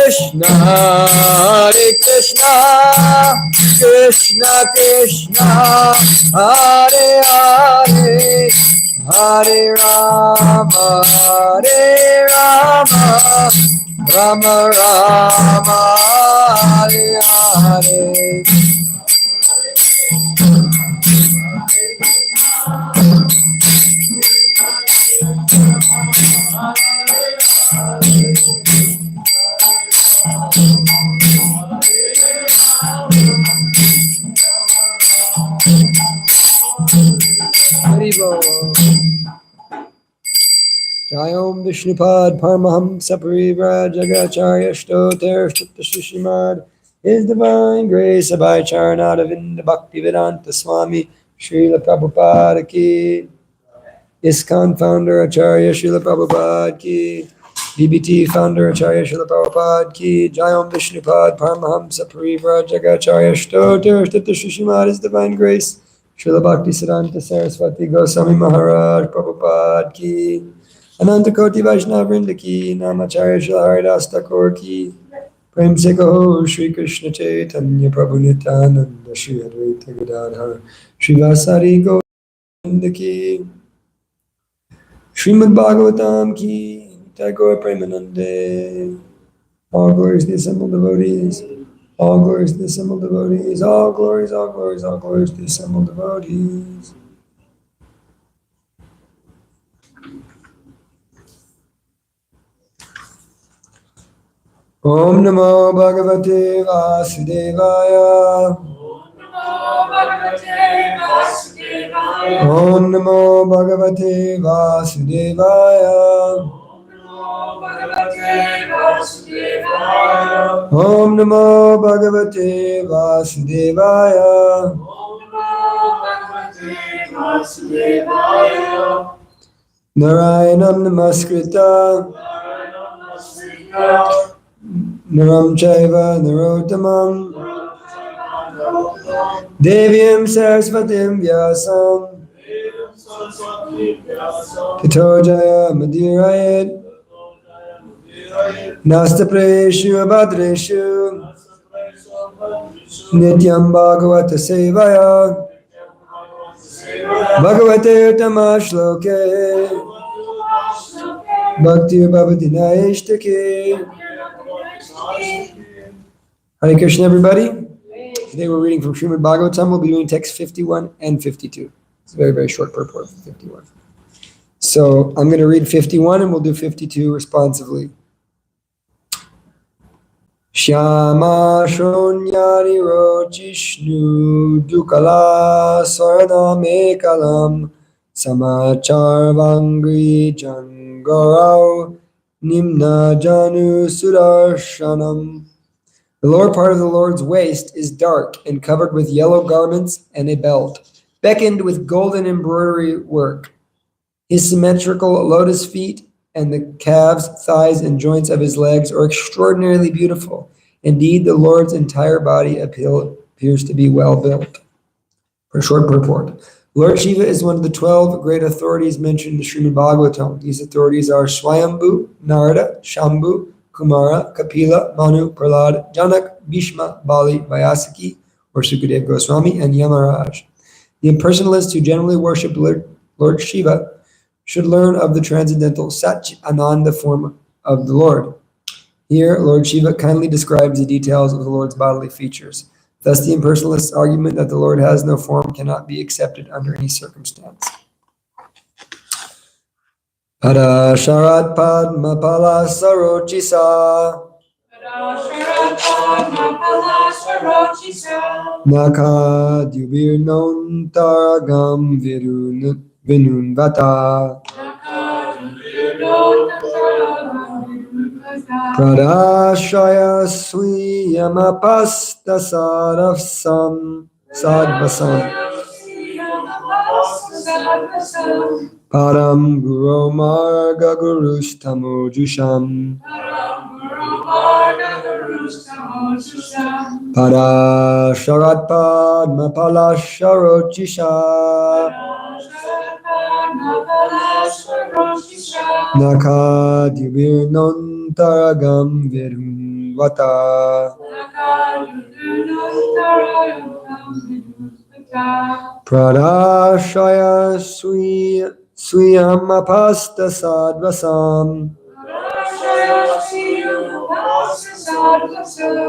Krishna, Hare Krishna, Krishna Krishna, Hare Hare, Hare Rama, Hare Rama, Rama Rama, Hare Hare. Jayom Vishnupad Paramahamsa Parivra Jagacharya Stoter Srimad. His Divine Grace Abhay Charanada Vinda Bhakti Vedanta Swami Srila Prabhupada Ki. ISKCON Founder Acharya Srila Prabhupada Ki. BBT Founder Acharya Srila Prabhupada Ki. Jayom Vishnupad Paramahamsa Parivra Jagacharya Stoter Srimad. His Divine Grace Srila Bhakti Siddhanta Saraswati Goswami Maharaj Prabhupada Ki. Ananta Koti Vaishnava Vrinda Ki, Namacharya Srila Haridas Thakur Ki, Prem Se Kaho Shri Krishna Chaitanya Prabhu Nityananda Shri Advaita Gadadhar Shri Vasari Govinda Ki, Srimad Bhagavatam Ki, Tagore Premanande. All glories to the assembled devotees, all glories to the assembled devotees, all glories, all glories, all glories to the assembled devotees. Om Namo Bhagavate Vasudevaya. Om Namo Bhagavate Vasudevaya. Om Namo Bhagavate Vasudevaya. Narayanam Namaskritya Naram Chaiva Narottamam Devyam Saraswatim Vyasam Tato Jaya Madirayat Nastapreshu Abhadreshu Nityam Bhagavata Sevaya Bhagavate Tamashloke Bhakti Bhavati Naishtake. Hare Krishna, everybody. Today we're reading from Srimad Bhagavatam. We'll be doing text 51 and 52. It's a very, very short purport of 51. So I'm going to read 51 and we'll do 52 responsively. Shyama Shonyari Rochishnu Dukala Swarna Mekalam Samachar Vangri Jangorao Nimna Janu Sudarshanam. The lower part of the Lord's waist is dark and covered with yellow garments and a belt, beckoned with golden embroidery work. His symmetrical lotus feet and the calves, thighs, and joints of his legs are extraordinarily beautiful. Indeed, the Lord's entire body appears to be well built. For a short purport, Lord Shiva is one of the 12 great authorities mentioned in the Srimad Bhagavatam. These authorities are Swayambhu, Narada, Shambhu, Kumara, Kapila, Manu, Prahlad, Janak, Bhishma, Bali, Vyasaki, or Sukadev Goswami, and Yamaraj. The impersonalists who generally worship Lord Shiva should learn of the transcendental Satch Ananda form of the Lord. Here, Lord Shiva kindly describes the details of the Lord's bodily features. Thus, the impersonalist's argument that the Lord has no form cannot be accepted under any circumstance. Pada Sharat Padma Pala Sarochisa Naka Dubir Non Taragam Vinunvata Pradashaya Swiyamapasta Sadvasam Param Guru Marga Gurustamojusham Pada Sharat Padma Pala Sharochisha Naka Divir Non Taragam vata. Pradashaya swiyam apasta sadvasam.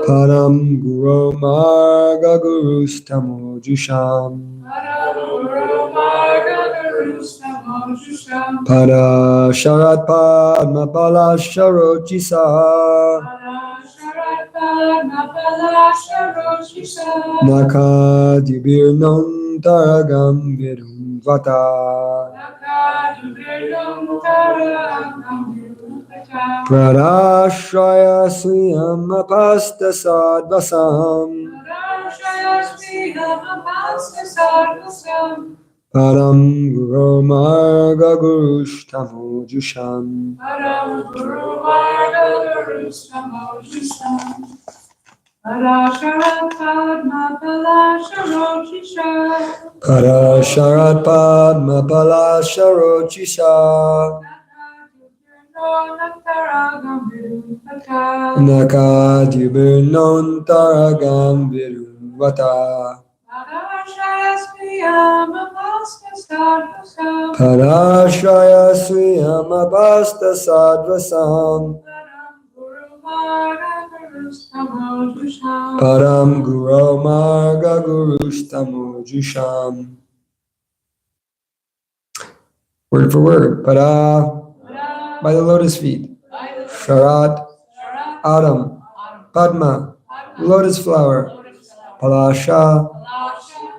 Param guru marga gurustamo jusham. Pada sharat padma pala sharochisa. Nakadibir non taragam virum vata. Pradashraya swiyam apasta sadvasam. Param guru marga gurustamo jusham. Parasharat padma palasharochisha. Nakadibir non taragam virum vata. Parashraya swiyam apasta sadvasam. Param guru marga gurustamo jusham. Word for word. Pada, by the lotus feet. Sharat, autumn. Padma, lotus flower. Palasha,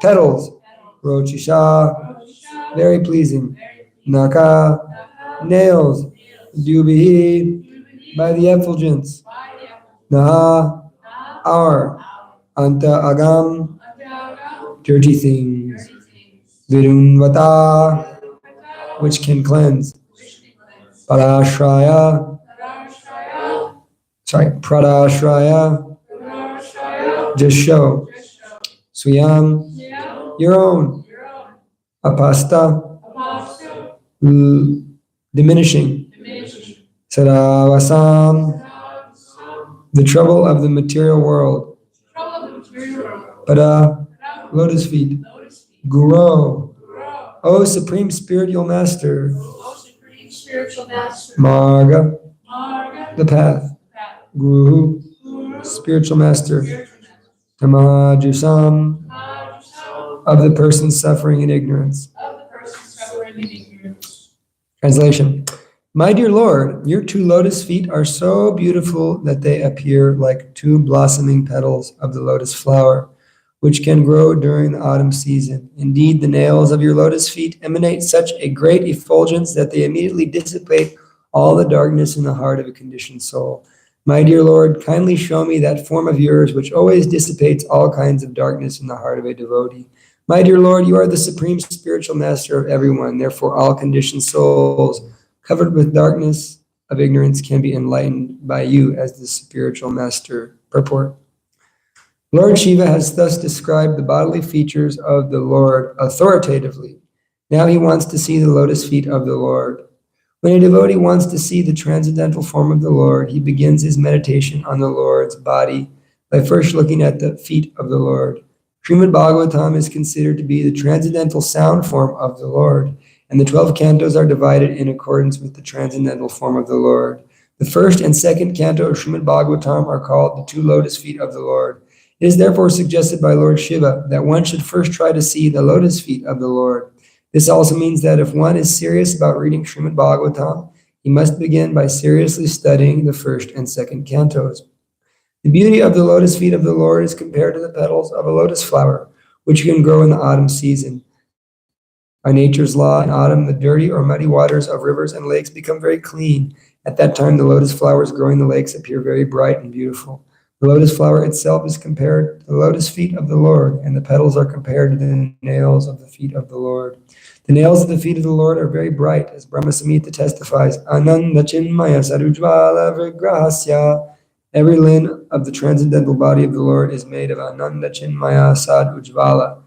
petals. Rochisha, very pleasing. Naka, nails. Dubihi, by the effulgence. Naha, our. Anta agam, dirty things. Virunvata, which can cleanse. Pradashraya, just show. Swiyam, your own. Apasta, diminishing. Saravasam, the trouble of the material world. Pada, lotus feet. Guru, O Supreme Spiritual Master. Marga, the path. Guru, spiritual master. Tamajusam, of the person suffering in ignorance. Translation. My dear Lord, your two lotus feet are so beautiful that they appear like two blossoming petals of the lotus flower, which can grow during the autumn season. Indeed, the nails of your lotus feet emanate such a great effulgence that they immediately dissipate all the darkness in the heart of a conditioned soul. My dear Lord, kindly show me that form of yours which always dissipates all kinds of darkness in the heart of a devotee. My dear Lord, you are the supreme spiritual master of everyone. Therefore, all conditioned souls covered with darkness of ignorance can be enlightened by you as the spiritual master. Purport. Lord Shiva has thus described the bodily features of the Lord authoritatively. Now he wants to see the lotus feet of the Lord. When a devotee wants to see the transcendental form of the Lord, he begins his meditation on the Lord's body by first looking at the feet of the Lord. Srimad Bhagavatam is considered to be the transcendental sound form of the Lord, and the 12 cantos are divided in accordance with the transcendental form of the Lord. The first and second canto of Srimad Bhagavatam are called the two lotus feet of the Lord. It is therefore suggested by Lord Shiva that one should first try to see the lotus feet of the Lord. This also means that if one is serious about reading Srimad Bhagavatam, he must begin by seriously studying the first and second cantos. The beauty of the lotus feet of the Lord is compared to the petals of a lotus flower, which can grow in the autumn season. By nature's law, in autumn, the dirty or muddy waters of rivers and lakes become very clean. At that time, the lotus flowers growing in the lakes appear very bright and beautiful. The lotus flower itself is compared to the lotus feet of the Lord, and the petals are compared to the nails of the feet of the Lord. The nails of the feet of the Lord are very bright, as Brahma Samhita testifies, Ananda Chinmaya Sarujvala Vigrahasya. Every limb of the transcendental body of the Lord is made of Ananda Chinmaya Sad Ujvala.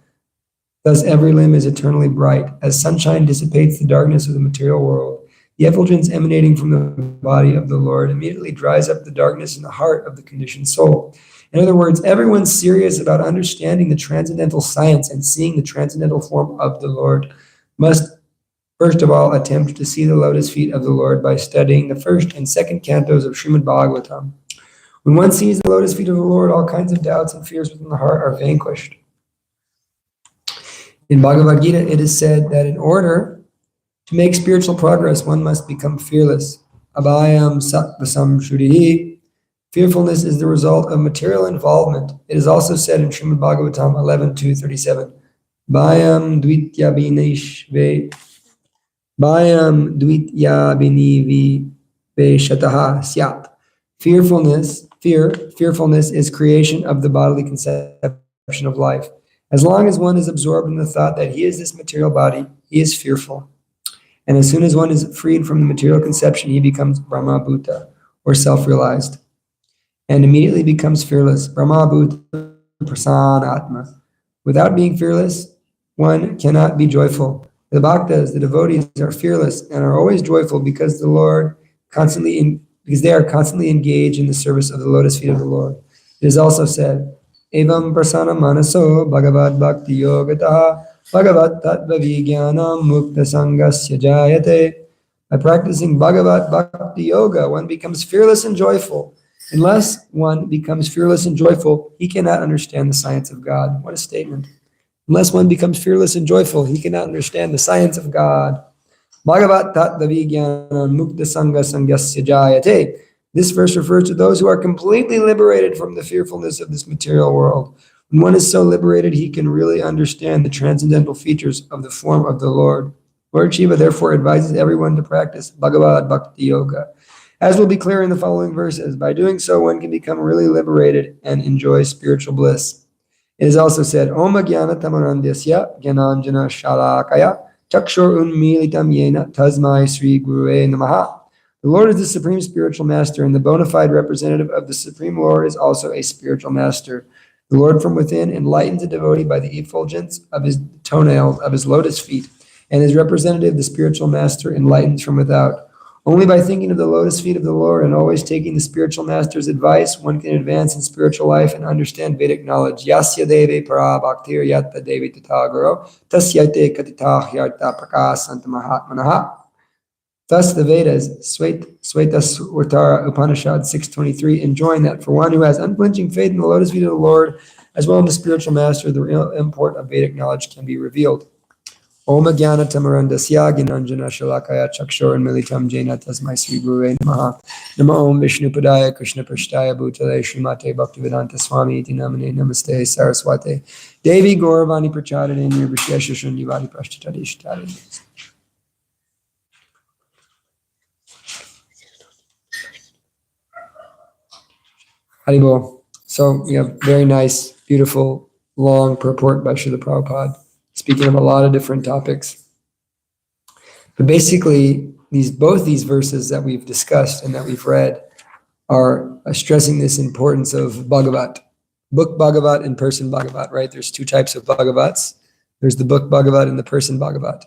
Thus every limb is eternally bright. As sunshine dissipates the darkness of the material world, The effulgence emanating from the body of the Lord immediately dries up the darkness in the heart of the conditioned soul. In other words, everyone serious about understanding the transcendental science and seeing the transcendental form of the Lord must first of all attempt to see the lotus feet of the Lord by studying the first and second cantos of Srimad Bhagavatam. When one sees the lotus feet of the Lord, all kinds of doubts and fears within the heart are vanquished. In Bhagavad Gita, it is said that in order to make spiritual progress, one must become fearless. Abhayam sattvasam shuddhihi. Fearfulness is the result of material involvement. It is also said in Srimad Bhagavatam 11:2-37, Bhayam dvitya binishve Bhayam dvitya binivishataha syat. Fearfulness is creation of the bodily conception of life. As long as one is absorbed in the thought that he is this material body, he is fearful. And as soon as one is freed from the material conception, he becomes Brahma Bhuta, or self-realized, and immediately becomes fearless. Brahma Bhuta Prasanatma. Without being fearless, one cannot be joyful. The bhaktas, the devotees, are fearless and are always joyful because they are constantly engaged in the service of the lotus feet of the Lord. It is also said, Evam prasana manaso bhagavad bhakti yogataha bhagavad tattva vijnanam mukta sangasya jayate. By practicing Bhagavad Bhakti Yoga, one becomes fearless and joyful. Unless one becomes fearless and joyful, he cannot understand the science of God. What a statement. Unless one becomes fearless and joyful, he cannot understand the science of God. Bhagavat tattva vijnanam mukta sanga sangasya jayate. This verse refers to those who are completely liberated from the fearfulness of this material world. When one is so liberated, he can really understand the transcendental features of the form of the Lord. Lord Shiva therefore advises everyone to practice Bhagavad Bhakti Yoga. As will be clear in the following verses, by doing so, one can become really liberated and enjoy spiritual bliss. It is also said, Om Jnana Tamarandasya Jnananjana Shalakaya Chakshur Unmilitam Yena Tasmai Sri Gurue Namaha. The Lord is the supreme spiritual master, and the bona fide representative of the Supreme Lord is also a spiritual master. The Lord from within enlightens a devotee by the effulgence of his toenails, of his lotus feet, and his representative, the spiritual master, enlightens from without. Only by thinking of the lotus feet of the Lord and always taking the spiritual master's advice, one can advance in spiritual life and understand Vedic knowledge. Yasya deve para bhaktir yatta devi tatagaro tasyate katitah yarta prakasanta mahatmanaha. Thus the Vedas, Svetasvatara Upanishad 6:23, enjoin that for one who has unflinching faith in the lotus feet of the Lord, as well as the spiritual master, the real import of Vedic knowledge can be revealed. Om Jnana Tamarandasya Jnananjana Shalakaya Chakshur Militam Jena Tasmai Sri Gurue Namaha. Nama Om Vishnu Padaya Krishna Prashtaya Bhutale Srimate Bhaktivedanta Swami Iti Namane Namaste Saraswate Devi Gauravani Prachadane Nirvishesha Shunyavadi Prashtadishtadane. Haribol. So we have very nice, beautiful, long purport by Srila Prabhupada, speaking of a lot of different topics. But basically, both these verses that we've discussed and that we've read are stressing this importance of Bhagavat. Book Bhagavat and person Bhagavat, right? There's two types of Bhagavats. There's the book Bhagavat and the person Bhagavat.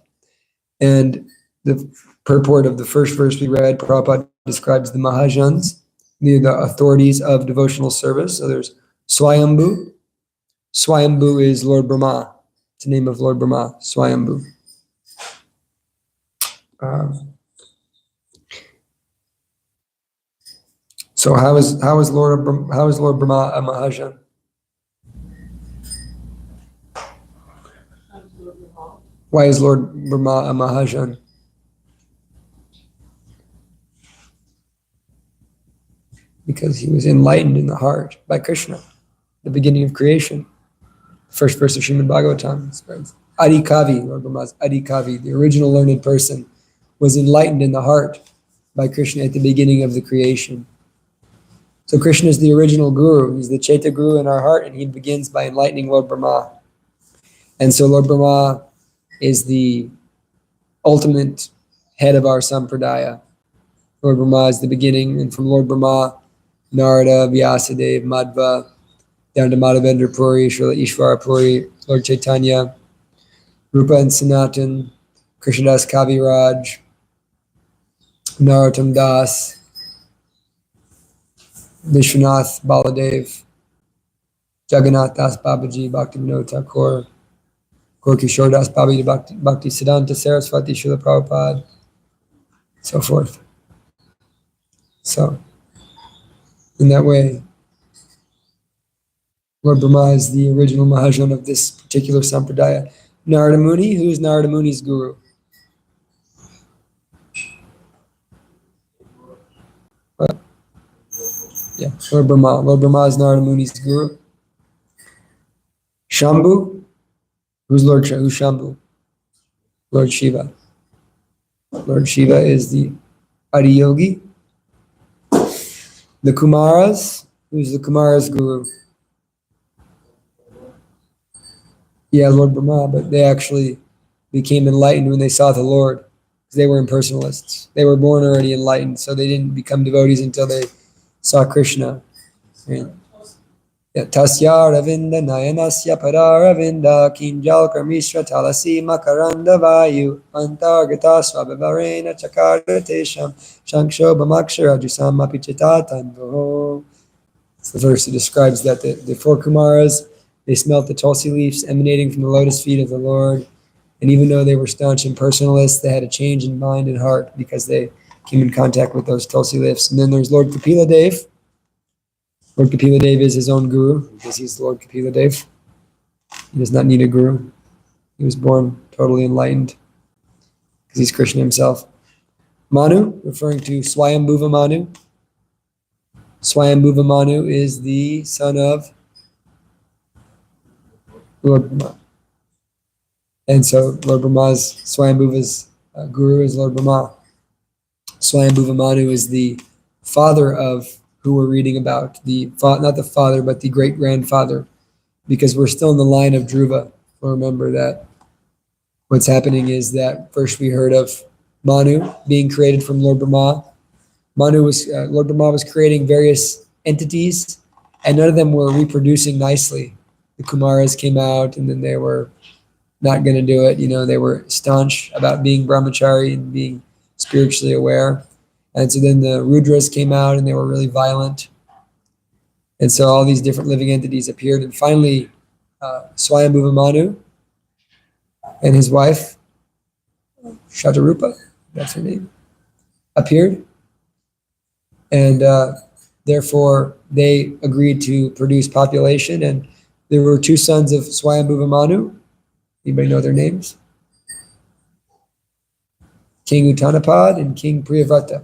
And the purport of the first verse we read, Prabhupada describes the Mahajans, the authorities of devotional service. So there's Swayambhu. Swayambhu is Lord Brahma. It's the name of Lord Brahma, Swayambhu. So how is Lord Brahma a Mahajan? Why is Lord Brahma a Mahajan? Because he was enlightened in the heart by Krishna, the beginning of creation. First verse of Srimad Bhagavatam. Adi Kavi, Lord Brahma's Adi Kavi, the original learned person, was enlightened in the heart by Krishna at the beginning of the creation. So Krishna is the original guru. He's the Chaita guru in our heart, and he begins by enlightening Lord Brahma. And so Lord Brahma is the ultimate head of our sampradaya. Lord Brahma is the beginning, and from Lord Brahma, Narada, Vyasadeva, Madhva, down to Madhavendra Puri, Srila Ishvara Puri, Lord Chaitanya, Rupa and Sanatan, Krishnadas Kaviraj, Narottam Das, Vishwanath Baladev, Jagannath Das Babaji, Bhaktivinoda Thakur, Gorkishore Das Babaji, Bhakti Siddhanta Saraswati, Srila Prabhupada, so forth. So, in that way, Lord Brahma is the original Mahajan of this particular sampradaya. Narada Muni, who is Narada Muni's guru? What? Yeah, Lord Brahma. Lord Brahma is Narada Muni's guru. Shambhu, who's who's Shambhu? Lord Shiva. Lord Shiva is the Adiyogi. The Kumaras, who's the Kumaras guru? Yeah, Lord Brahma, but they actually became enlightened when they saw the Lord, because they were impersonalists. They were born already enlightened, so they didn't become devotees until they saw Krishna. Right? Tasya Ravinda Nayanasya Padaravinda Kinjal Karmishra Talasi Makaranda Vayu Antargata Swabavarena Chakaratesham Shanksho Bamakshara Jusam Apichitatanvo. It's the verse that describes that the four Kumaras, they smelt the tulsi leaves emanating from the lotus feet of the Lord. And even though they were staunch impersonalists, they had a change in mind and heart because they came in contact with those tulsi leaves. And then there's Lord Kapila Dev. Lord Kapila Dev is his own guru because he's Lord Kapila Dev. He does not need a guru. He was born totally enlightened because he's Krishna himself. Manu, referring to Swayambhuva Manu. Swayambhuva Manu is the son of Lord Brahma. And so Lord Brahma's, Swayambhuva's guru is Lord Brahma. Swayambhuva Manu is the father of who we're reading about, not the father, but the great-grandfather, because we're still in the line of Dhruva. We'll remember that what's happening is that first we heard of Manu being created from Lord Brahma. Lord Brahma was creating various entities, and none of them were reproducing nicely. The Kumaras came out, and then they were not going to do it. They were staunch about being brahmachari and being spiritually aware. And so then the Rudras came out and they were really violent. And so all these different living entities appeared. And finally, Swayambhuva Manu and his wife, Shatarupa, that's her name, appeared. And therefore, they agreed to produce population. And there were two sons of Swayambhuva Manu. Anybody know their names? King Uttanapad and King Priyavrata.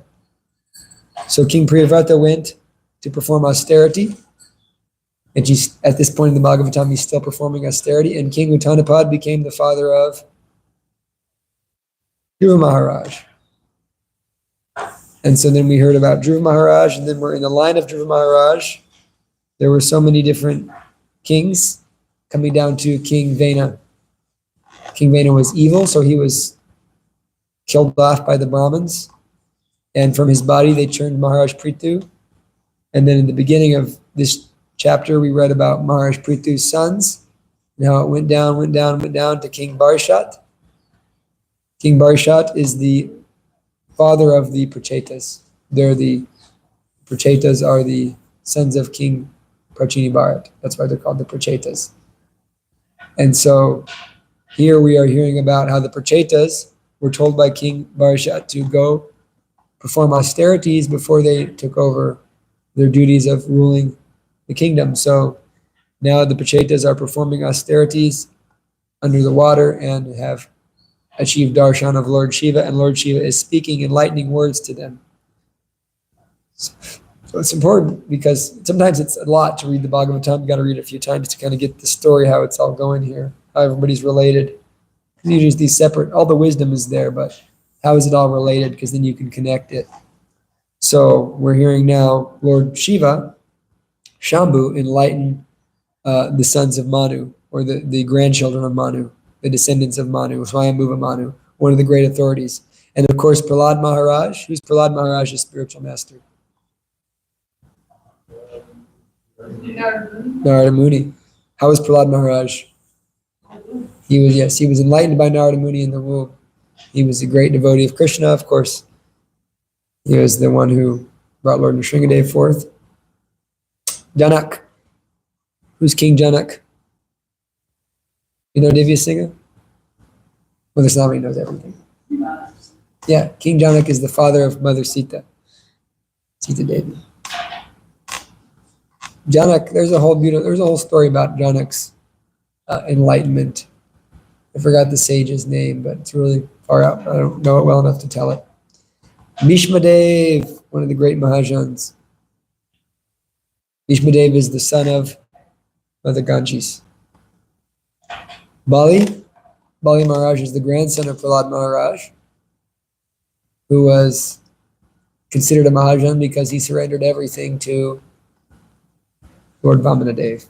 So King Priyavrata went to perform austerity, and at this point in the Bhagavatam, he's still performing austerity, and King Uttanapad became the father of Dhruva Maharaj. And so then we heard about Dhruva Maharaj, and then we're in the line of Dhruva Maharaj. There were so many different kings, coming down to King Vena. King Vena was evil, so he was killed off by the Brahmins. And from his body, they churned Maharaj Prithu. And then in the beginning of this chapter, we read about Maharaj Prithu's sons and how it went down to King Barishat. King Barishat is the father of the Prachetas. The Prachetas are the sons of King Prachini Bharat. That's why they're called the Prachetas. And so here we are hearing about how the Prachetas were told by King Barishat to go perform austerities before they took over their duties of ruling the kingdom. So now the Prachetas are performing austerities under the water and have achieved darshan of Lord Shiva, and Lord Shiva is speaking enlightening words to them. So it's important because sometimes it's a lot to read the Bhagavatam. You got to read it a few times to kind of get the story, how it's all going here, how everybody's related. Usually it's these separate, all the wisdom is there, but how is it all related? Because then you can connect it. So we're hearing now Lord Shiva, Shambhu, enlighten the sons of Manu, or the grandchildren of Manu, the descendants of Manu, Swayambhuva Manu, one of the great authorities. And of course, Prahlad Maharaj. Who's Prahlad Maharaj's spiritual master? Narada Muni. How was Prahlad Maharaj? He was enlightened by Narada Muni in the womb. He was a great devotee of Krishna, of course. He was the one who brought Lord Nrsingadev forth. Janak. Who's King Janak? You know Divya Singha? Mother Swami knows everything. Yeah, King Janak is the father of Mother Sita. Sita Devi. Janak, there's a whole story about Janak's enlightenment. I forgot the sage's name, but it's really far out. I don't know it well enough to tell it. Bhishmadev, one of the great Mahajans. Bhishmadev is the son of Mother Ganges. Bali Maharaj is the grandson of Prahlad Maharaj, who was considered a Mahajan because he surrendered everything to Lord Vamanadev.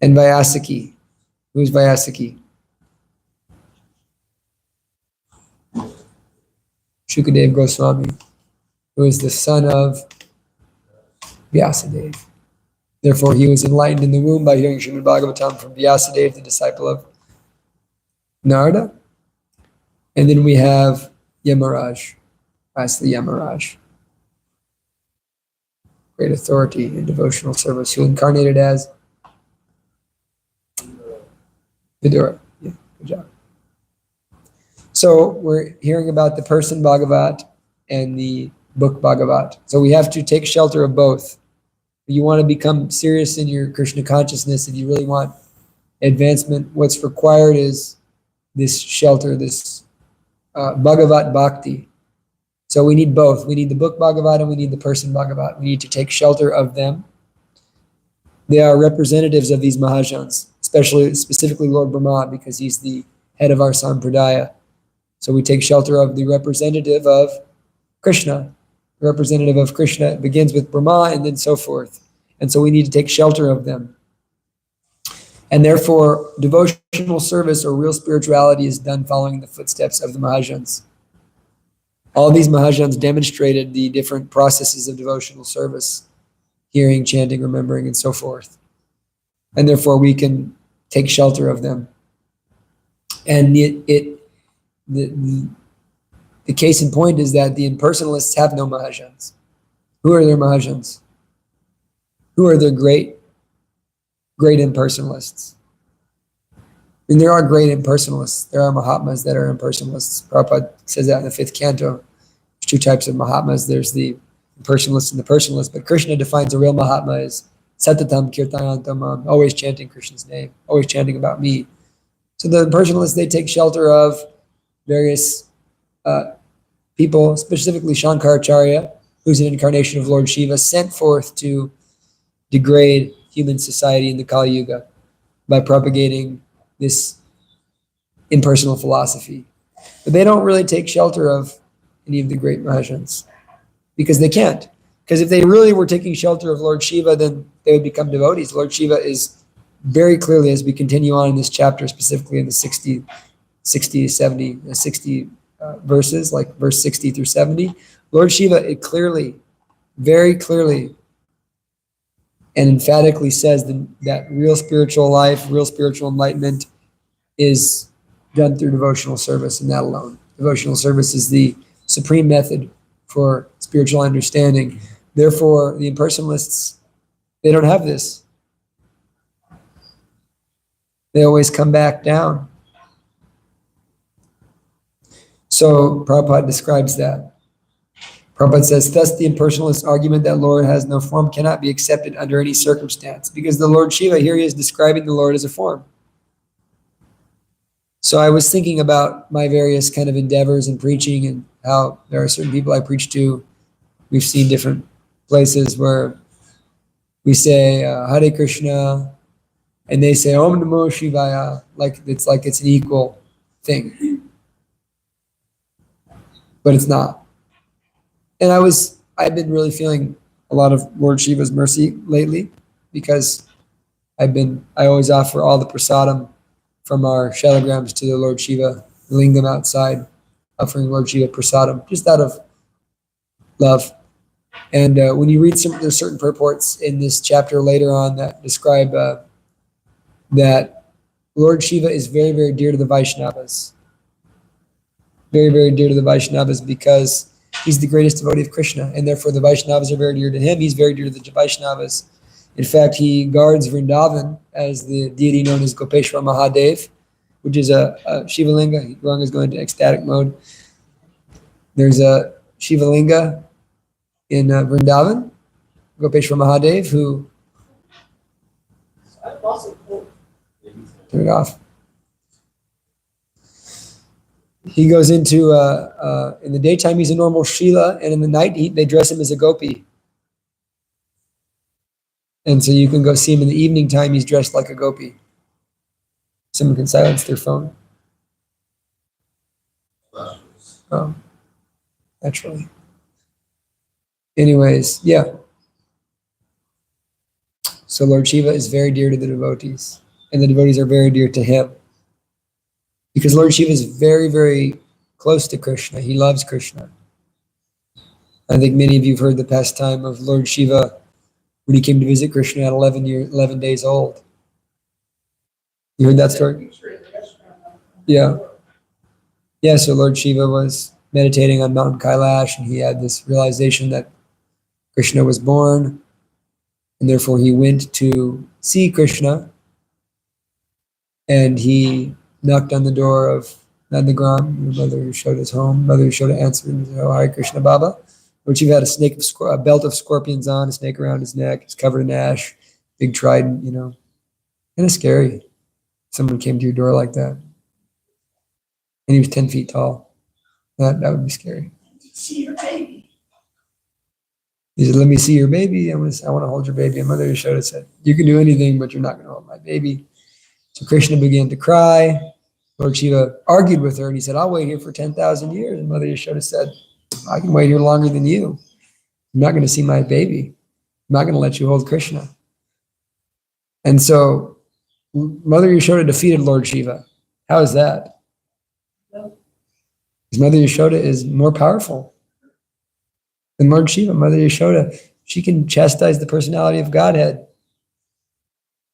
And Vyasaki. Who's Vyasaki? Shukadev Goswami, who is the son of Vyasadeva. Therefore, he was enlightened in the womb by hearing Srimad Bhagavatam from Vyasadeva, the disciple of Narada. And then we have Yamaraj, lastly Yamaraj, great authority in devotional service, who incarnated as Vidura. Yeah, good job. So we're hearing about the person Bhagavat and the book Bhagavat. So we have to take shelter of both. If you want to become serious in your Krishna consciousness, if you really want advancement, what's required is this shelter, this Bhagavat Bhakti. So we need both. We need the book Bhagavat and we need the person Bhagavat. We need to take shelter of them. They are representatives of these Mahajans, specifically Lord Brahma, because he's the head of our Sampradaya. So we take shelter of the representative of Krishna. The representative of Krishna begins with Brahma and then so forth. And so we need to take shelter of them. And therefore, devotional service or real spirituality is done following the footsteps of the Mahajans. All these Mahajans demonstrated the different processes of devotional service, hearing, chanting, remembering, and so forth. And therefore, we can take shelter of them. And the case in point is that the impersonalists have no Mahajans. Who are their Mahajans? Who are their great impersonalists? I mean, there are great impersonalists. There are Mahatmas that are impersonalists. Prabhupada says that in the 5th canto. There's 2 types of Mahatmas. There's the impersonalist and the personalist. But Krishna defines a real Mahatma as Satatam Kirtayantam, always chanting Krishna's name, always chanting about me. So the impersonalists, they take shelter of various people, specifically Shankaracharya, who's an incarnation of Lord Shiva, sent forth to degrade human society in the Kali Yuga by propagating this impersonal philosophy. But they don't really take shelter of any of the great Mahajans because they can't. Because if they really were taking shelter of Lord Shiva, then they would become devotees. Lord Shiva is very clearly, as we continue on in this chapter, specifically in the 60 verses, like verse 60 through 70, Lord Shiva, it clearly, very clearly, and emphatically says that real spiritual life, real spiritual enlightenment is done through devotional service and that alone. Devotional service is the supreme method for spiritual understanding. Therefore, the impersonalists, they don't have this. They always come back down. So Prabhupada describes that. Prabhupada says, thus the impersonalist argument that Lord has no form cannot be accepted under any circumstance, because the Lord Shiva, here he is describing the Lord as a form. So I was thinking about my various kind of endeavors in preaching and how there are certain people I preach to. We've seen different places where we say Hare Krishna, and they say Om Namo Shivaya, like it's an equal thing. But it's not. And I've been really feeling a lot of Lord Shiva's mercy lately, because I always offer all the prasadam from our shalagrams to the Lord Shiva, lingam outside, offering Lord Shiva prasadam, just out of love. And when you read there's certain purports in this chapter later on that describe that Lord Shiva is very, very dear to the Vaishnavas. Very, very dear to the Vaishnavas, because He's the greatest devotee of Krishna, and therefore the Vaishnavas are very dear to him. He's very dear to the Vaishnavas. In fact, he guards Vrindavan as the deity known as Gopeshwar Mahadev, which is a Shiva Linga. Gauranga is going into ecstatic mode. There's a Shiva Linga in Vrindavan, Gopeshwar Mahadev, who turn it off. He goes into, in the daytime, he's a normal Shila, and in the night, they dress him as a gopi. And so you can go see him in the evening time, he's dressed like a gopi. Someone can silence their phone. Oh, naturally. Anyways, yeah. So Lord Shiva is very dear to the devotees, and the devotees are very dear to him. Because Lord Shiva is very, very close to Krishna. He loves Krishna. I think many of you have heard the pastime of Lord Shiva when he came to visit Krishna at 11 days old. You heard that story? Yeah. Yeah, so Lord Shiva was meditating on Mount Kailash, and he had this realization that Krishna was born, and therefore he went to see Krishna, and he knocked on the door of Nandagram, Mother Yashoda's home. Mother Yashoda answered and said, "Oh, Hare Krishna Baba." Lord Shiva had a belt of scorpions on, a snake around his neck. He's covered in ash, big trident, kind of scary. Someone came to your door like that. And he was 10 feet tall. That would be scary. See your baby. He said, "Let me see your baby. I want to hold your baby." And Mother Yashoda said, "You can do anything, but you're not going to hold my baby." So Krishna began to cry. Lord Shiva argued with her, and he said, "I'll wait here for 10,000 years." And Mother Yashoda said, "I can wait here longer than you. I'm not going to see my baby. I'm not going to let you hold Krishna." And so Mother Yashoda defeated Lord Shiva. How is that? Because Mother Yashoda is more powerful than Lord Shiva. Mother Yashoda, she can chastise the personality of Godhead.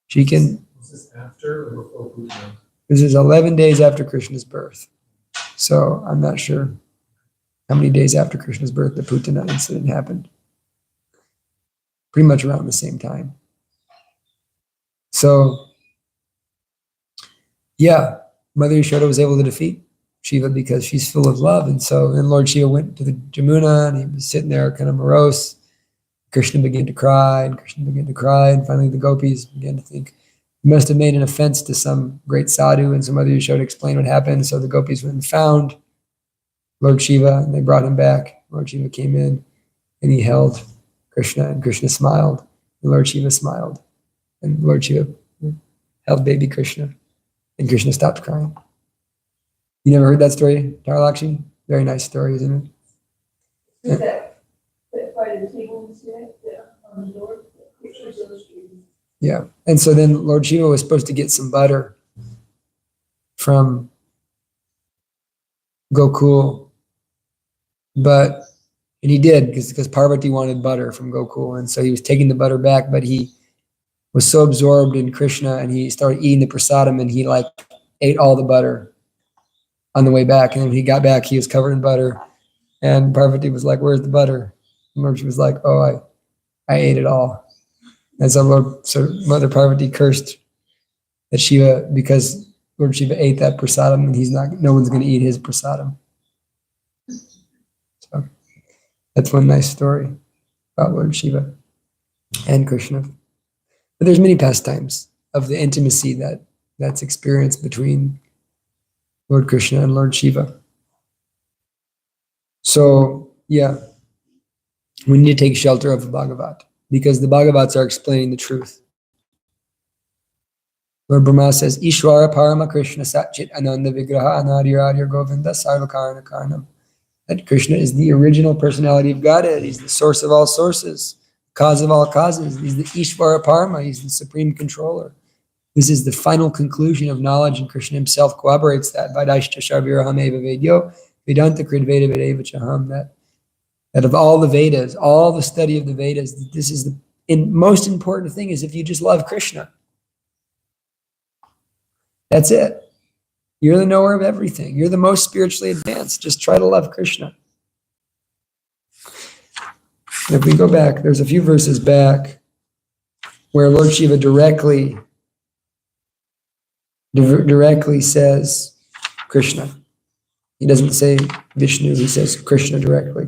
She can. Was this after or before Puja? This is 11 days after Krishna's birth. So I'm not sure how many days after Krishna's birth the Putana incident happened. Pretty much around the same time. So, yeah, Mother Yashoda was able to defeat Shiva because she's full of love. And so then Lord Shiva went to the Jamuna, and he was sitting there kind of morose. Krishna began to cry, and Krishna began to cry. And finally the gopis began to think, he must have made an offense to some great sadhu. And so Mother Yashoda explained what happened. So the gopis went and found Lord Shiva, and they brought him back. Lord Shiva came in, and he held Krishna, and Krishna smiled, and Lord Shiva smiled. And Lord Shiva held baby Krishna, and Krishna stopped crying. You never heard that story, Taralakshi? Very nice story, isn't it? Is that part of the table we see on the door? Yeah. And so then Lord Shiva was supposed to get some butter from Gokul, and he did because Parvati wanted butter from Gokul, and so he was taking the butter back, but he was so absorbed in Krishna, and he started eating the prasadam, and he ate all the butter on the way back. And when he got back, he was covered in butter, and Parvati was like, "Where's the butter?" And Lord Shiva was like, "Oh, I ate it all." And so Mother Parvati cursed at Shiva because Lord Shiva ate that prasadam, and no one's going to eat his prasadam. So that's one nice story about Lord Shiva and Krishna. But there's many pastimes of the intimacy that's experienced between Lord Krishna and Lord Shiva. So, yeah, we need to take shelter of the Bhagavat, because the Bhagavats are explaining the truth. Lord Brahma says, Ishvara Parama Krishna Satchit Ananda Vigraha Anadir Govinda Sarvakarana Karnam. That Krishna is the original personality of Godhead. He's the source of all sources, cause of all causes. He's the Ishvara Parama. He's the supreme controller. This is the final conclusion of knowledge, and Krishna himself corroborates that. Vaidashta Sharviraham Eva Vedyo, Vedanta Krid Veda Vedeva Chaham. That of all the Vedas, all the study of the Vedas, this is the most important thing, is if you just love Krishna. That's it. You're the knower of everything. You're the most spiritually advanced. Just try to love Krishna. If we go back, there's a few verses back where Lord Shiva directly says Krishna. He doesn't say Vishnu, he says Krishna directly.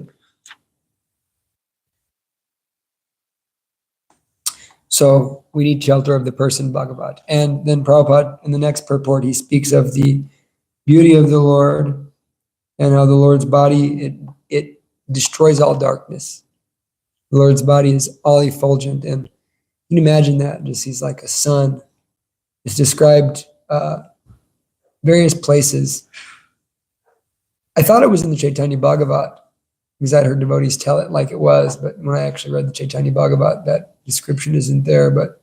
So we need shelter of the person Bhagavat. And then Prabhupada, in the next purport, he speaks of the beauty of the Lord and how the Lord's body, it destroys all darkness. The Lord's body is all effulgent. And you can imagine that, just he's like a sun. It's described various places. I thought it was in the Chaitanya Bhagavat because I'd heard devotees tell it like it was, but when I actually read the Chaitanya Bhagavat, that description isn't there. But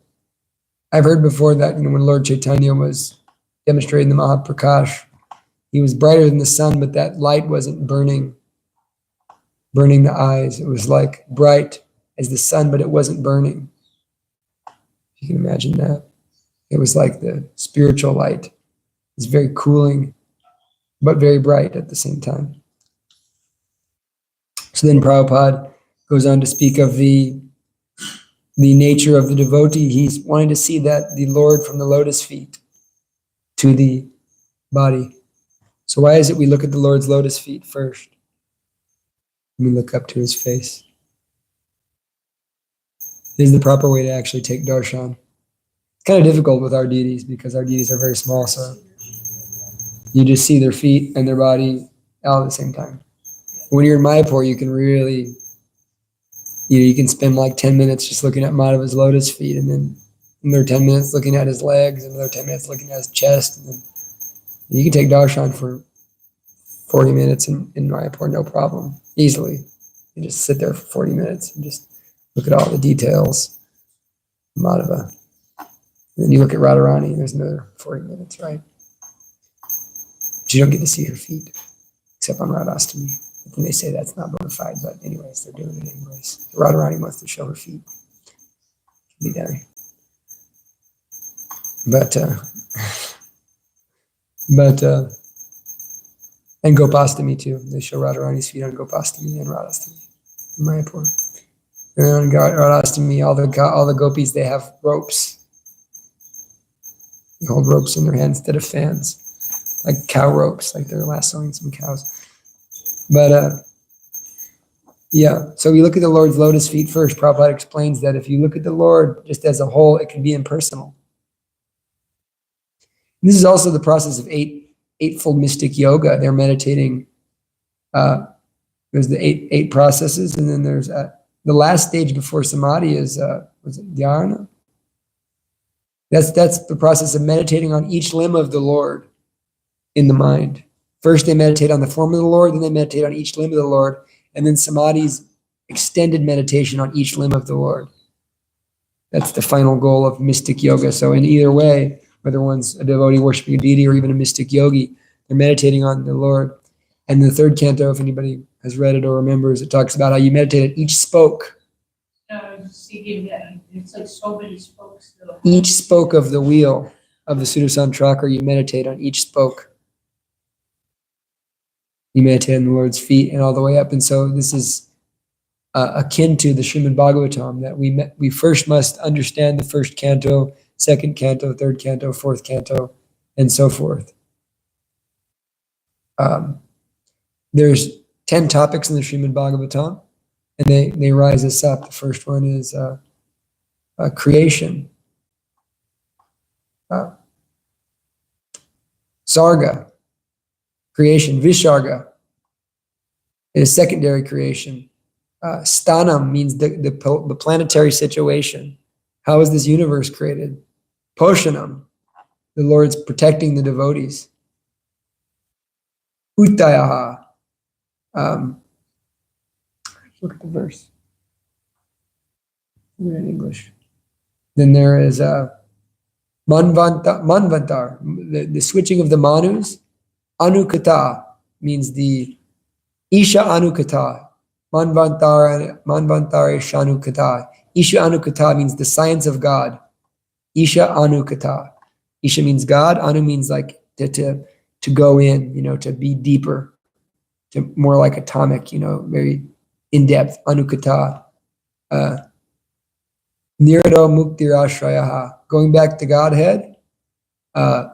I've heard before that, when Lord Chaitanya was demonstrating the Mahaprakash, he was brighter than the sun, but that light wasn't burning the eyes. It was like bright as the sun, but it wasn't burning. You can imagine that. It was like the spiritual light. It's very cooling, but very bright at the same time. So then Prabhupada goes on to speak of the nature of the devotee. He's wanting to see that the Lord from the lotus feet to the body. So why is it we look at the Lord's lotus feet first? We look up to his face. This is the proper way to actually take darshan. It's kind of difficult with our deities because our deities are very small, so you just see their feet and their body all at the same time. When you're in Mayapur, you can really, you can spend like 10 minutes just looking at Madhava's lotus feet, and then another 10 minutes looking at his legs, and another 10 minutes looking at his chest. And then you can take darshan for 40 minutes in Mayapur, no problem, easily. You just sit there for 40 minutes and just look at all the details of Madhava. And then you look at Radharani, there's another 40 minutes, right? But you don't get to see her feet, except on Radhastami. And they say that's not bona fide, but anyways, they're doing it anyways. Radharani wants to show her feet. Be there. But and Gopastami too. They show Radharani's feet on Gopastami and Radhastami in Mayapur. And on Radhastami, all the gopis, they have ropes. They hold ropes in their hands instead of fans, like cow ropes, like they're lassoing some cows. But yeah, so we look at the Lord's lotus feet first. Prabhupada explains that if you look at the Lord just as a whole, it can be impersonal. And this is also the process of eightfold mystic yoga. They're meditating. There's the eight processes, and then there's the last stage before samadhi is was it dhyana? That's the process of meditating on each limb of the Lord in the mind. First, they meditate on the form of the Lord, then they meditate on each limb of the Lord, and then samadhi's extended meditation on each limb of the Lord. That's the final goal of mystic yoga. So in either way, whether one's a devotee worshiping a deity or even a mystic yogi, they're meditating on the Lord. And the third canto, if anybody has read it or remembers, it talks about how you meditate at each spoke. It's like so many spokes. Each spoke of the wheel of the Sudarshan Chakra, you meditate on each spoke. You meditate on the Lord's feet and all the way up. And so this is akin to the Srimad Bhagavatam, that we first must understand the first canto, second canto, third canto, fourth canto, and so forth. There's 10 topics in the Srimad Bhagavatam, and they rise us up. The first one is creation. Sarga, creation. Visarga is secondary creation. Sthanam means the planetary situation. How is this universe created? Poshanam, the Lord's protecting the devotees. Uttayaha, look at the verse. Read in English. Then there is Manvantar, the switching of the manus. Anukata means the Isha Anukata. Manvantare Shanukata. Isha Anukata means the science of God. Isha Anukata. Isha means God. Anu means like to go in, to be deeper, to more like atomic, very in depth. Anukata. Nirado Muktirashrayaha, going back to Godhead,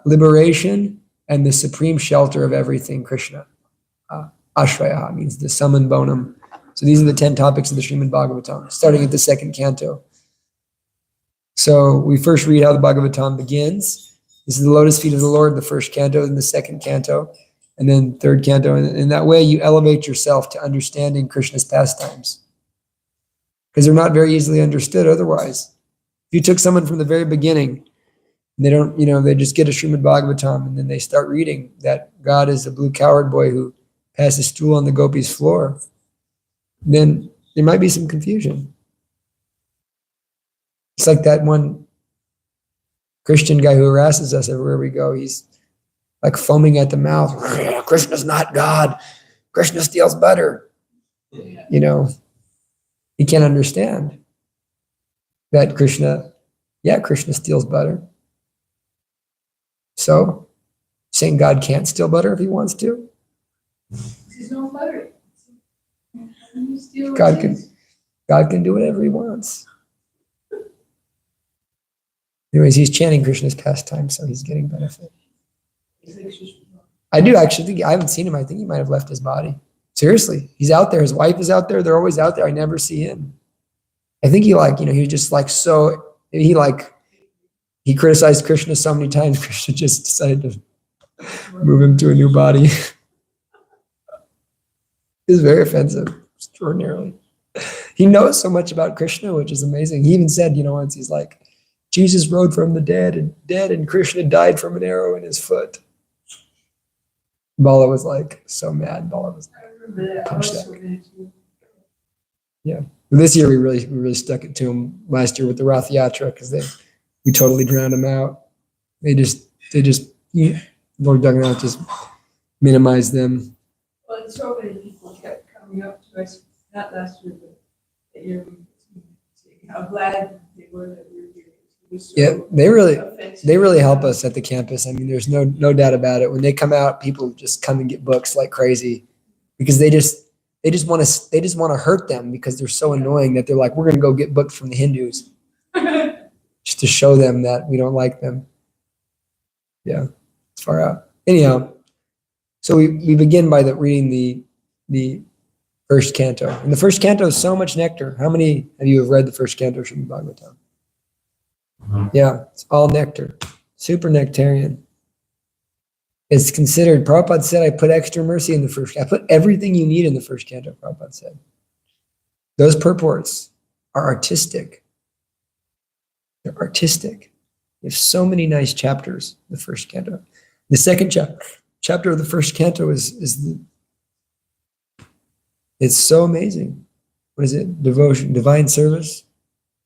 liberation, and the supreme shelter of everything, Krishna. Ashrayaha means the summum bonum. So these are the 10 topics of the Srimad Bhagavatam, starting at the second canto. So we first read how the Bhagavatam begins. This is the lotus feet of the Lord, the first canto, and the second canto, and then third canto. And in that way, you elevate yourself to understanding Krishna's pastimes, because they're not very easily understood otherwise. If you took someone from the very beginning, they don't, they just get a Srimad Bhagavatam and then they start reading that God is a blue cowherd boy who passed a stool on the gopis' floor, then there might be some confusion. It's like that one Christian guy who harasses us everywhere we go. He's like foaming at the mouth. Krishna's not God. Krishna steals butter. He can't understand that Krishna steals butter. So, saying God can't steal butter if he wants to? There's no butter. God can do whatever he wants. Anyways, he's chanting Krishna's pastime, so he's getting benefit. I do actually think, I haven't seen him. I think he might have left his body. Seriously, he's out there. His wife is out there. They're always out there. I never see him. I think he was just like, so he criticized Krishna so many times. Krishna just decided to move him to a new body. It's very offensive, extraordinarily. He knows so much about Krishna, which is amazing. He even said, once he's like, Jesus rode from the dead, and Krishna died from an arrow in his foot. Bala was like so mad. Bala was punched that. Yeah. This year we really stuck it to him last year with the Rath Yatra, because we totally drowned him out. They just Lord Jagannath just minimized them. Well, so many people kept coming up to us, not last year, but the year, saying how glad they were that we were here. Yeah, they really help us at the campus. I mean, there's no doubt about it. When they come out, people just come and get books like crazy, because they just want to hurt them, because they're so annoying that they're like, we're going to go get books from the Hindus just to show them that we don't like them. Yeah, it's far out. Anyhow, so we begin by reading the first canto, and the first canto is so much nectar. How many of you have read the first canto of Srimad Bhagavatam? Yeah, it's all nectar, super nectarian. It's considered, Prabhupada said, I put extra mercy in the first, I put everything you need in the first canto, Prabhupada said. Those purports are artistic. They're artistic. You have so many nice chapters, the first canto. The second chapter of the first canto it's so amazing. What is it? Devotion, divine service?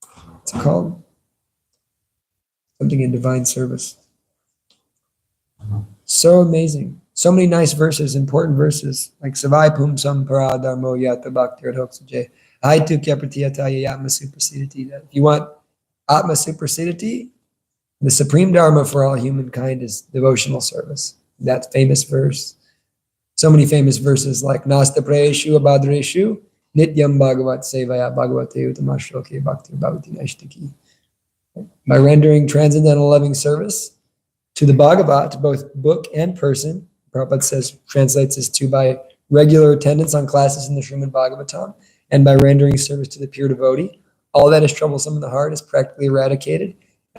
What's it called? Something in divine service. So amazing. So many nice verses, important verses, like Savai Pum Sampara Dharmo Yata Bhakti Radhoksuje. Haitu Kya Pratiyataya Atma Suprasidati. If you want Atma Suprasidati, the supreme dharma for all humankind is devotional service. That famous verse. So many famous verses like Nasta Prayeshu Abhadreshu Nityam Bhagavat Sevaya Bhagavate Utamashloke Bhakti Bhavati Naishtaki. By rendering transcendental loving service to the Bhagavat, both book and person, Prabhupada translates this to by regular attendance on classes in the Srimad Bhagavatam, and by rendering service to the pure devotee. All that is troublesome in the heart is practically eradicated,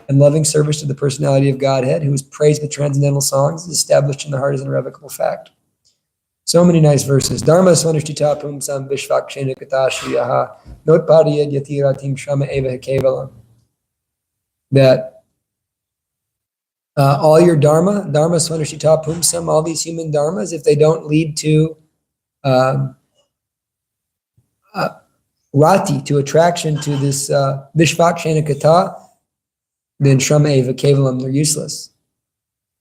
and loving service to the personality of Godhead, who is praised with transcendental songs, is established in the heart as an irrevocable fact. So many nice verses. Dharma svanushtita pumsam vishvakshena katashiyaha notpadiyad yatiratim shrama eva kevalam. That all your dharma svanushtita pumsam, all these human dharmas, if they don't lead to rati, to attraction to this vishvakshena kata, then shrama eva kevalam, they're useless.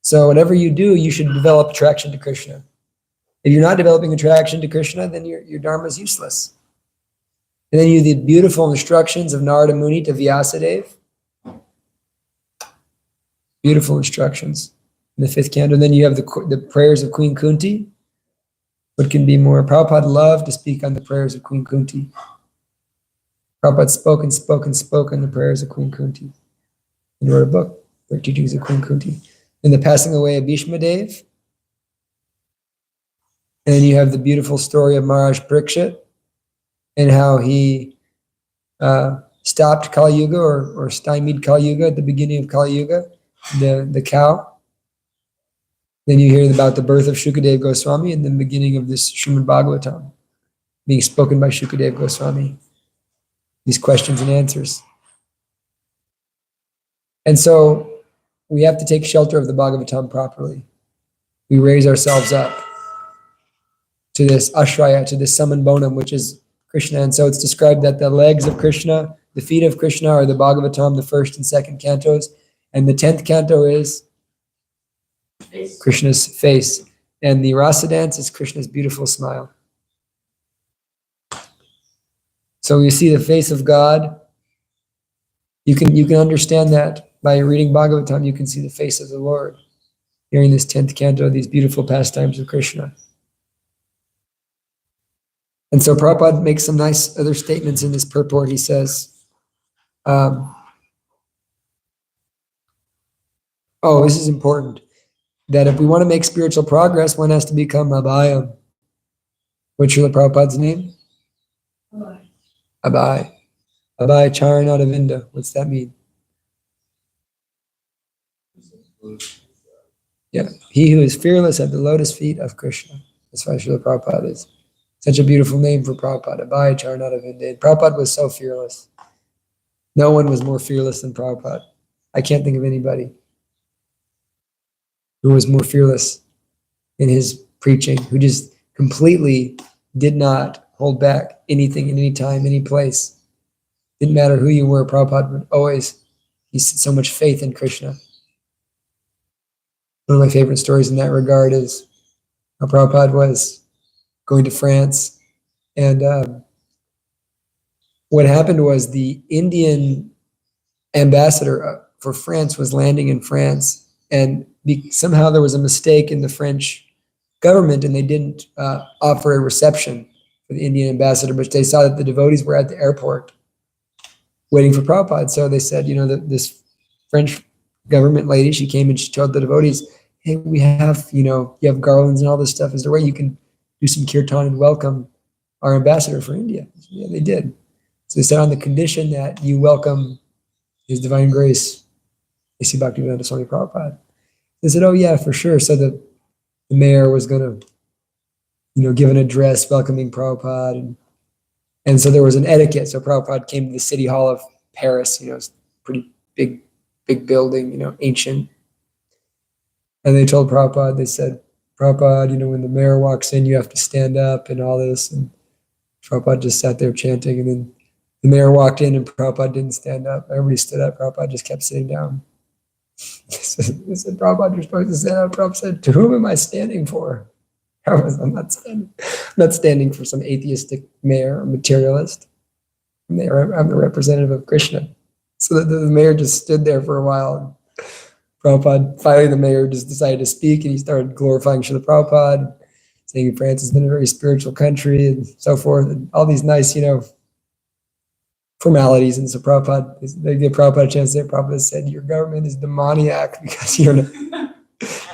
So whatever you do, you should develop attraction to Krishna. If you're not developing attraction to Krishna, then your dharma is useless. And then you have the beautiful instructions of Narada Muni to Vyasadeva. Beautiful instructions in the fifth canto. And then you have the prayers of Queen Kunti. What can be more? Prabhupada loved to speak on the prayers of Queen Kunti. Prabhupada spoke and spoke and spoke on the prayers of Queen Kunti. He wrote a book, The Teachings of Queen Kunti. In the passing away of Bhishma Dev, and then you have the beautiful story of Maharaj Parikshit and how he stopped Kali Yuga or stymied Kali Yuga at the beginning of Kali Yuga, the cow. Then you hear about the birth of Shukadev Goswami and the beginning of this Srimad Bhagavatam being spoken by Shukadev Goswami. These questions and answers. And so we have to take shelter of the Bhagavatam properly. We raise ourselves up to this ashraya, to this summon bonum, which is Krishna. And so it's described that the legs of Krishna, the feet of Krishna are the Bhagavatam, the first and second cantos. And the 10th canto is Krishna's face. And the rasa dance is Krishna's beautiful smile. So you see the face of God. You can understand that by reading Bhagavatam. You can see the face of the Lord. Hearing this 10th canto, these beautiful pastimes of Krishna. And so Prabhupada makes some nice other statements in this purport. He says, this is important, that if we want to make spiritual progress, one has to become Abhayam. What's Srila Prabhupada's name? Abhay. Abhay Charanadavinda. What's that mean? Yeah, he who is fearless at the lotus feet of Krishna. That's why Srila Prabhupada is such a beautiful name for Prabhupada. Abhay Charanadavinda. Prabhupada was so fearless. No one was more fearless than Prabhupada. I can't think of anybody who was more fearless in his preaching, who just completely did not hold back anything at any time, any place. Didn't matter who you were, Prabhupada would always, he had so much faith in Krishna. One of my favorite stories in that regard is how Prabhupada was going to France, and what happened was the Indian ambassador for France was landing in France, and somehow there was a mistake in the French government, and they didn't offer a reception for the Indian ambassador, but they saw that the devotees were at the airport waiting for Prabhupada. So they said, that this French government lady, she came and she told the devotees, hey, we have, you have garlands and all this stuff. Is there a way you can do some kirtan and welcome our ambassador for India? Yeah, they did. So they said, on the condition that you welcome His Divine Grace, A.C. Bhaktivedanta Swami Prabhupada. They said, oh yeah, for sure. So the mayor was going to, give an address welcoming Prabhupada. And so there was an etiquette. So Prabhupada came to the City Hall of Paris, it's a pretty big building, ancient. And they told Prabhupada, they said, Prabhupada, when the mayor walks in, you have to stand up and all this. And Prabhupada just sat there chanting. And then the mayor walked in and Prabhupada didn't stand up. Everybody stood up. Prabhupada just kept sitting down. They said, Prabhupada, you're supposed to stand up. Prabhupada said, to whom am I standing for? I'm not standing for some atheistic mayor or materialist. I'm the representative of Krishna. So the mayor just stood there for a while. Prabhupada, finally the mayor just decided to speak, and he started glorifying Srila Prabhupada, saying France has been a very spiritual country and so forth, and all these nice, formalities. And so Prabhupada, they gave Prabhupada a chance there. Prabhupada said, your government is demoniac because you're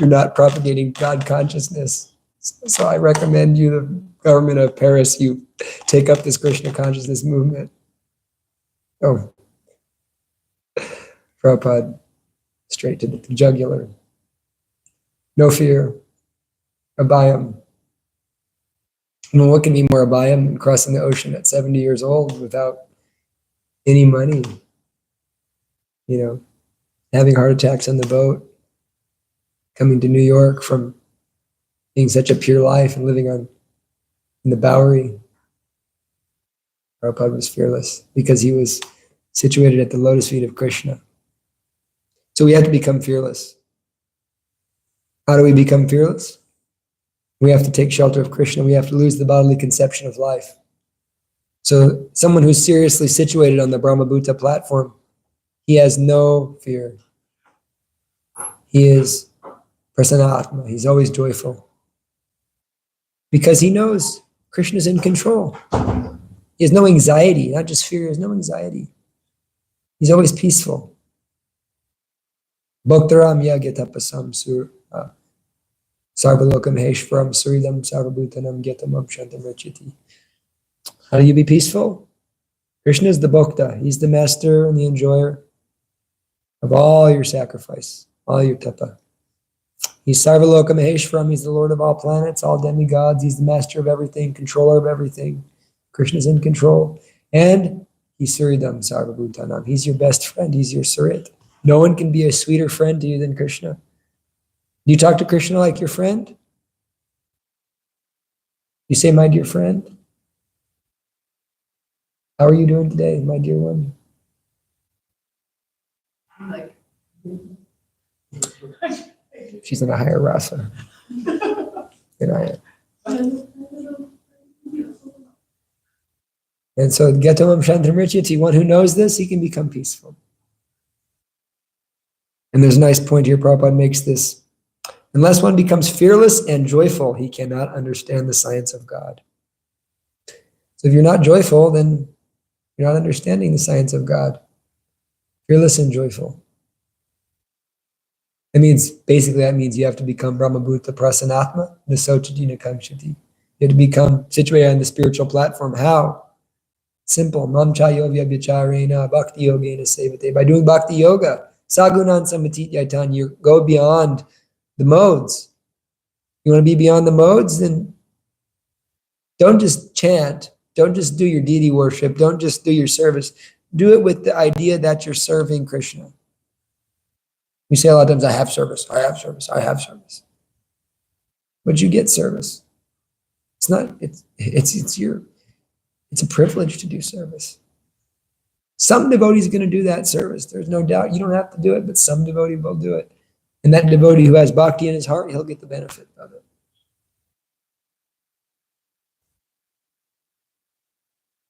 not propagating God consciousness. So I recommend you, the government of Paris, you take up this Krishna consciousness movement. Oh, Prabhupada, straight to the jugular. No fear. Abhayam. What can be more abhayam than crossing the ocean at 70 years old without any money? Having heart attacks on the boat, coming to New York from being such a pure life and living in the Bowery. Prabhupada was fearless because he was situated at the lotus feet of Krishna. So we have to become fearless. How do we become fearless? We have to take shelter of Krishna. We have to lose the bodily conception of life. So someone who's seriously situated on the Brahmabhuta platform, he has no fear. He is prasanna atma. He's always joyful. Because he knows Krishna's in control. He has no anxiety, not just fear, he has no anxiety. He's always peaceful. Bhaktaram yagyatapasam sur sarvalokam heshvaram suridam sarvabhutanam gyatamam shantam rachiti. How do you be peaceful? Krishna is the bhakta. He's the master and the enjoyer of all your sacrifice, all your tapa. He's Sarvaloka Maheshwaram. He's the Lord of all planets, all demigods. He's the master of everything, controller of everything. Krishna's in control. And he's Suridam Sarvabhutanam. He's your best friend. He's your Surit. No one can be a sweeter friend to you than Krishna. Do you talk to Krishna like your friend? You say, my dear friend, how are you doing today, my dear one? I'm like, She's in a higher rasa than I am. And so, Gatamam Shantam Richyati, one who knows this, he can become peaceful. And there's a nice point here, Prabhupada makes this. Unless one becomes fearless and joyful, he cannot understand the science of God. So if you're not joyful, then you're not understanding the science of God. Fearless and joyful. That means you have to become Brahmabhuta Prasanatma, Nasochadina Kamshati. You have to become situated on the spiritual platform. How? Simple. Mamcha yovya bicharena bhakti yogena sevate. By doing bhakti yoga, sagunan samatit yaitan, you go beyond the modes. You want to be beyond the modes? Then don't just chant. Don't just do your deity worship. Don't just do your service. Do it with the idea that you're serving Krishna. We say a lot of times, I have service, I have service, I have service. But you get service. It's not, it's a privilege to do service. Some devotee is going to do that service. There's no doubt. You don't have to do it, but some devotee will do it. And that devotee who has bhakti in his heart, he'll get the benefit of it.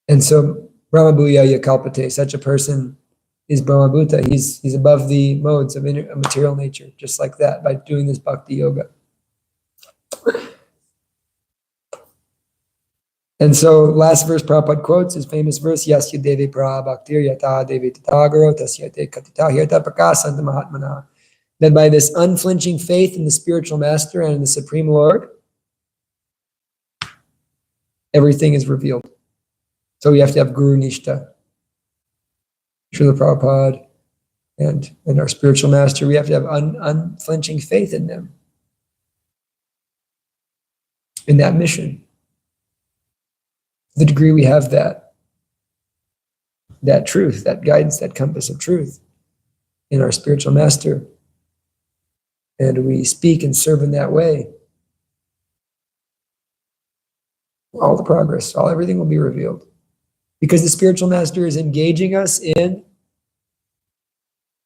And so, Brahmabhuya Kalpate, such a person is Brahmabhuta. He's above the modes of material nature, just like that, by doing this bhakti yoga. And so, last verse Prabhupada quotes his famous verse, Yasya Deve Pra Bhaktir Yata Deve Tatagaro Tasyate Katita Hirta Prakasanta Mahatmana. That by this unflinching faith in the spiritual master and in the Supreme Lord, everything is revealed. So we have to have Guru Nishta. Srila Prabhupada and our spiritual master, we have to have unflinching faith in them, in that mission. The degree we have that truth, that guidance, that compass of truth in our spiritual master, and we speak and serve in that way, all the progress, everything will be revealed. Because the spiritual master is engaging us in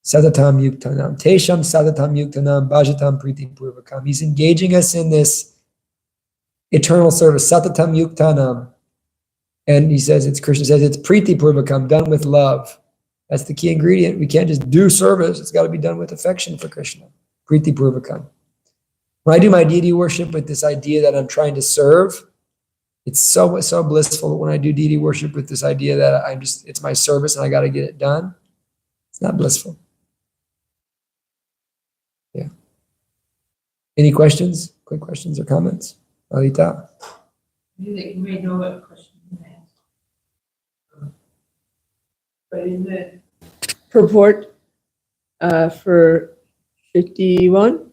Sadatam Yuktanam, Tesham Sadatam Yuktanam, Bhajatam Priti Purvakam. He's engaging us in this eternal service, Satatam Yuktanam. And he says, Krishna says, it's Priti Purvakam, done with love. That's the key ingredient. We can't just do service. It's got to be done with affection for Krishna. Priti Purvakam. When I do my deity worship with this idea that I'm trying to serve, it's so blissful. When I do deity worship with this idea that it's my service and I got to get it done, it's not blissful. Yeah. Any questions? Quick questions or comments? Alita? you may know what question you asked. But in the purport for 51,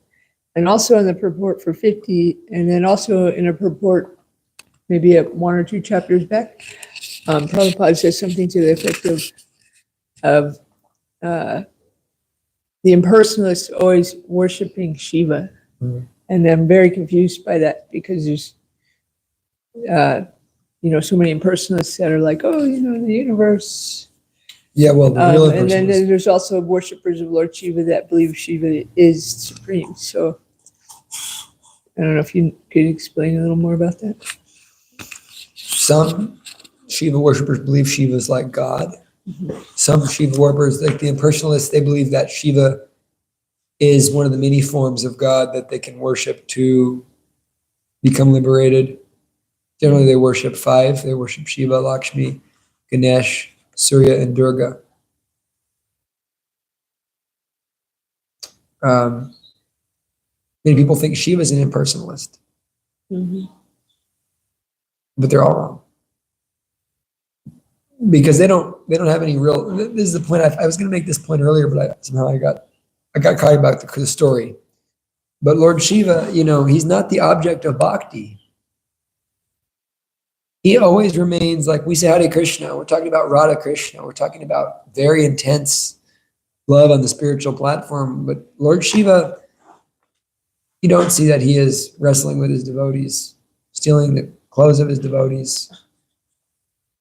and also in the purport for 50, and then also in a purport maybe one or two chapters back, Prabhupada says something to the effect of the impersonalists always worshiping Shiva. Mm-hmm. And I'm very confused by that because there's, so many impersonalists that are like, the universe. Yeah, well, the real and then there's also worshipers of Lord Shiva that believe Shiva is supreme. So I don't know if you could explain a little more about that. Some Shiva worshippers believe Shiva is like God. Mm-hmm. Some Shiva worshippers, like the impersonalists, they believe that Shiva is one of the many forms of God that they can worship to become liberated. Generally, they worship five. They worship Shiva, Lakshmi, Ganesh, Surya, and Durga. Many people think Shiva is an impersonalist, but they're all wrong because they don't have any real. This is the point. I was going to make this point earlier, but somehow I got caught about the story. But Lord Shiva, he's not the object of bhakti. He always remains, like we say Hare Krishna, we're talking about Radha Krishna, we're talking about very intense love on the spiritual platform. But Lord Shiva, you don't see that he is wrestling with his devotees, stealing the clothes of his devotees.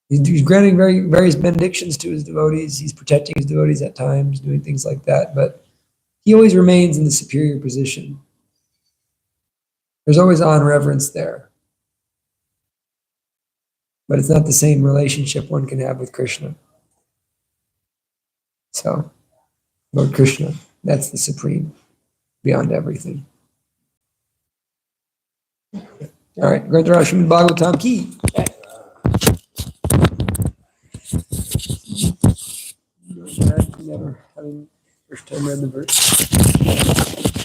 He's granting various benedictions to his devotees. He's protecting his devotees at times, doing things like that. But he always remains in the superior position. There's always awe and reverence there. But it's not the same relationship one can have with Krishna. So, Lord Krishna, that's the supreme, beyond everything. All right, Gauranga Srimad Bhagavatam ki. Never having first time read the verse.